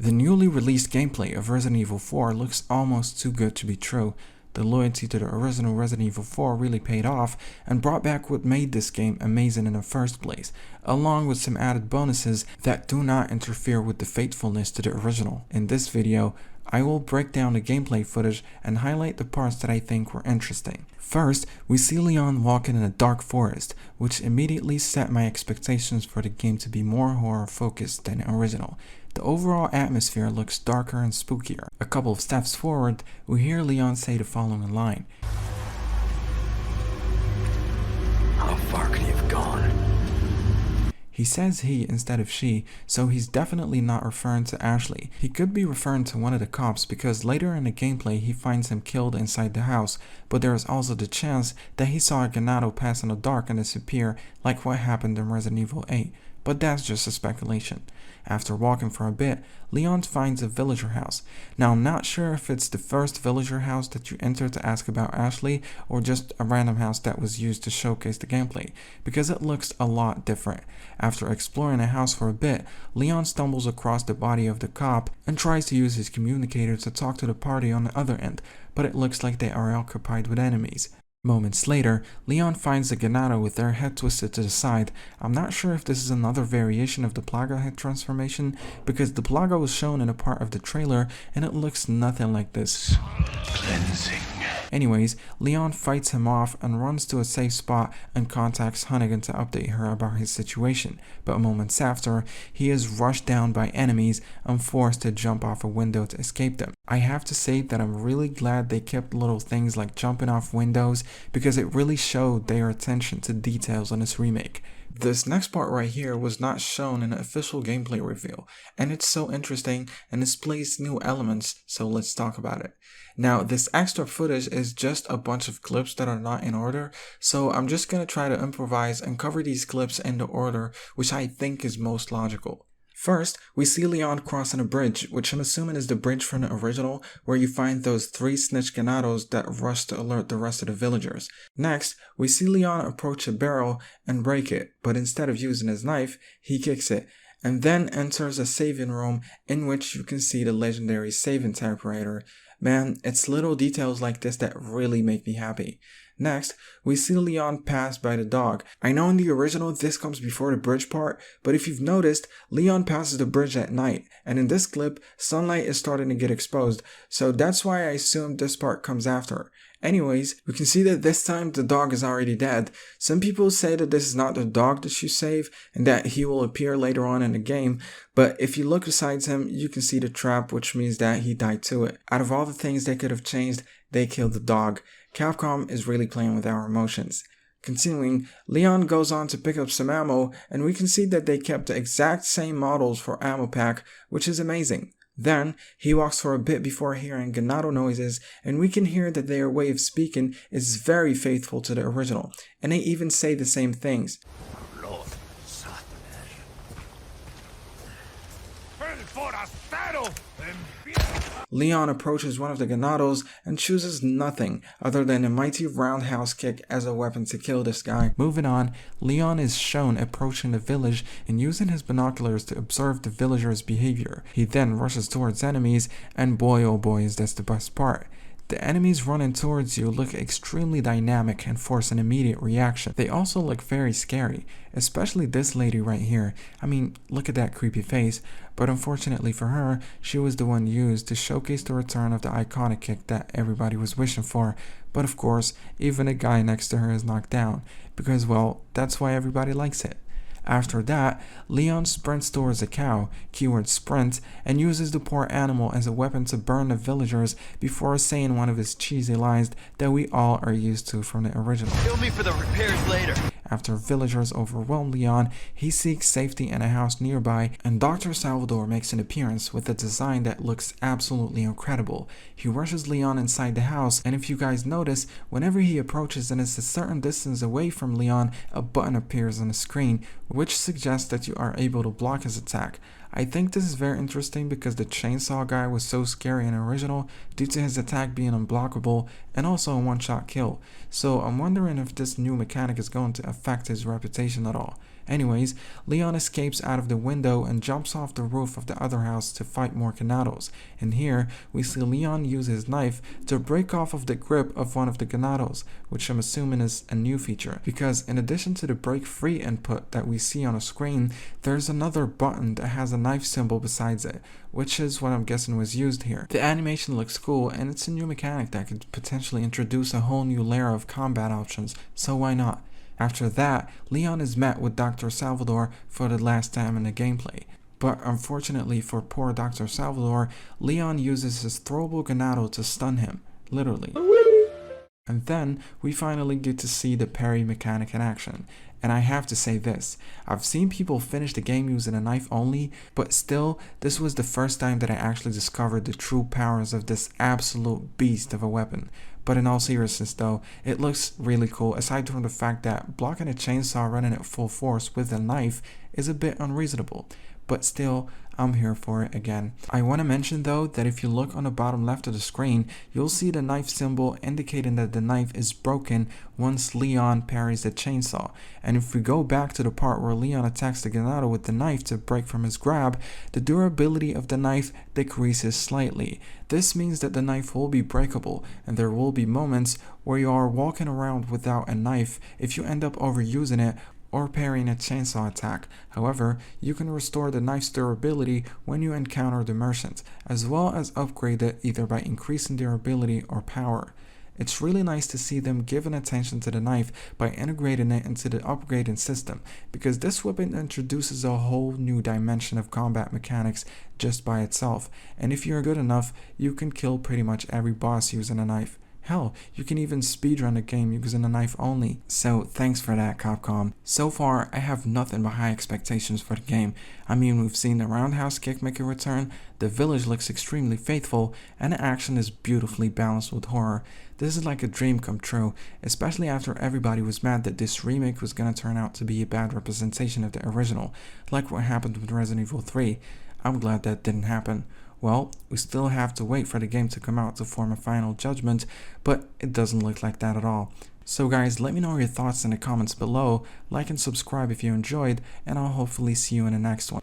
The newly released gameplay of Resident Evil 4 looks almost too good to be true. The loyalty to the original Resident Evil 4 really paid off and brought back what made this game amazing in the first place, along with some added bonuses that do not interfere with the faithfulness to the original. In this video, I will break down the gameplay footage and highlight the parts that I think were interesting. First, we see Leon walking in a dark forest, which immediately set my expectations for the game to be more horror focused than the original. The overall atmosphere looks darker and spookier. A couple of steps forward, we hear Leon say the following line. How far could he have gone? He says he instead of she, so he's definitely not referring to Ashley. He could be referring to one of the cops because later in the gameplay he finds him killed inside the house, but there is also the chance that he saw a Ganado pass in the dark and disappear like what happened in Resident Evil 8. But that's just a speculation. After walking for a bit, Leon finds a villager house. Now I'm not sure if it's the first villager house that you enter to ask about Ashley or just a random house that was used to showcase the gameplay, because it looks a lot different. After exploring the house for a bit, Leon stumbles across the body of the cop and tries to use his communicator to talk to the party on the other end, but it looks like they are occupied with enemies. Moments later, Leon finds the Ganado with their head twisted to the side. I'm not sure if this is another variation of the Plaga head transformation, because the Plaga was shown in a part of the trailer and it looks nothing like this. Cleansing. Anyways, Leon fights him off and runs to a safe spot and contacts Hunnigan to update her about his situation, but moments after, he is rushed down by enemies and forced to jump off a window to escape them. I have to say that I'm really glad they kept little things like jumping off windows, because it really showed their attention to details in this remake. This next part right here was not shown in the official gameplay reveal, and it's so interesting and displays new elements, so let's talk about it. Now, this extra footage is just a bunch of clips that are not in order, so I'm just gonna try to improvise and cover these clips in the order which I think is most logical. First, we see Leon crossing a bridge, which I'm assuming is the bridge from the original, where you find those 3 snitch Ganados that rush to alert the rest of the villagers. Next, we see Leon approach a barrel and break it, but instead of using his knife, he kicks it, and then enters a saving room in which you can see the legendary saving typewriter. Man, it's little details like this that really make me happy. Next, we see Leon pass by the dog. I know in the original this comes before the bridge part, but if you've noticed, Leon passes the bridge at night, and in this clip, sunlight is starting to get exposed, so that's why I assume this part comes after. Anyways, we can see that this time the dog is already dead. Some people say that this is not the dog that you save and that he will appear later on in the game, but if you look beside him, you can see the trap, which means that he died to it. Out of all the things they could have changed, they killed the dog. Capcom is really playing with our emotions. Continuing, Leon goes on to pick up some ammo, and we can see that they kept the exact same models for ammo pack, which is amazing. Then, he walks for a bit before hearing Ganado noises, and we can hear that their way of speaking is very faithful to the original, and they even say the same things. Leon approaches one of the Ganados and chooses nothing other than a mighty roundhouse kick as a weapon to kill this guy. Moving on, Leon is shown approaching the village and using his binoculars to observe the villagers' behavior. He then rushes towards enemies, and boy oh boy is this the best part. The enemies running towards you look extremely dynamic and force an immediate reaction. They also look very scary, especially this lady right here. I mean, look at that creepy face, but unfortunately for her, she was the one used to showcase the return of the iconic kick that everybody was wishing for. But of course, even the guy next to her is knocked down, because well, that's why everybody likes it. After that, Leon sprints towards a cow, keyword sprint, and uses the poor animal as a weapon to burn the villagers before saying one of his cheesy lines that we all are used to from the original. Kill me for the repairs later. After villagers overwhelm Leon, he seeks safety in a house nearby, and Dr. Salvador makes an appearance with a design that looks absolutely incredible. He rushes Leon inside the house, and if you guys notice, whenever he approaches and is a certain distance away from Leon, a button appears on the screen, which suggests that you are able to block his attack. I think this is very interesting because the chainsaw guy was so scary in the original due to his attack being unblockable and also a one-shot kill, so I'm wondering if this new mechanic is going to affect his reputation at all. Anyways, Leon escapes out of the window and jumps off the roof of the other house to fight more Ganados. And here, we see Leon use his knife to break off of the grip of one of the Ganados, which I'm assuming is a new feature, because in addition to the break free input that we see on a screen, there's another button that has a knife symbol besides it, which is what I'm guessing was used here. The animation looks cool, and it's a new mechanic that could potentially introduce a whole new layer of combat options, so why not? After that, Leon is met with Dr. Salvador for the last time in the gameplay. But unfortunately for poor Dr. Salvador, Leon uses his throwable Ganado to stun him, literally. And then, we finally get to see the parry mechanic in action. And I have to say this, I've seen people finish the game using a knife only, but still, this was the first time that I actually discovered the true powers of this absolute beast of a weapon. But in all seriousness though, it looks really cool, aside from the fact that blocking a chainsaw running at full force with a knife is a bit unreasonable. But still, I'm here for it again. I want to mention though that if you look on the bottom left of the screen, you'll see the knife symbol indicating that the knife is broken once Leon parries the chainsaw. And if we go back to the part where Leon attacks the Ganado with the knife to break from his grab, the durability of the knife decreases slightly. This means that the knife will be breakable, and there will be moments where you are walking around without a knife if you end up overusing it or parrying a chainsaw attack. However, you can restore the knife's durability when you encounter the merchant, as well as upgrade it either by increasing durability or power. It's really nice to see them giving attention to the knife by integrating it into the upgrading system, because this weapon introduces a whole new dimension of combat mechanics just by itself, and if you're good enough, you can kill pretty much every boss using a knife. Hell, you can even speedrun the game using a knife only. So thanks for that, Capcom. So far, I have nothing but high expectations for the game. I mean, we've seen the roundhouse kick make a return, the village looks extremely faithful, and the action is beautifully balanced with horror. This is like a dream come true, especially after everybody was mad that this remake was gonna turn out to be a bad representation of the original, like what happened with Resident Evil 3. I'm glad that didn't happen. Well, we still have to wait for the game to come out to form a final judgment, but it doesn't look like that at all. So guys, let me know your thoughts in the comments below, like and subscribe if you enjoyed, and I'll hopefully see you in the next one.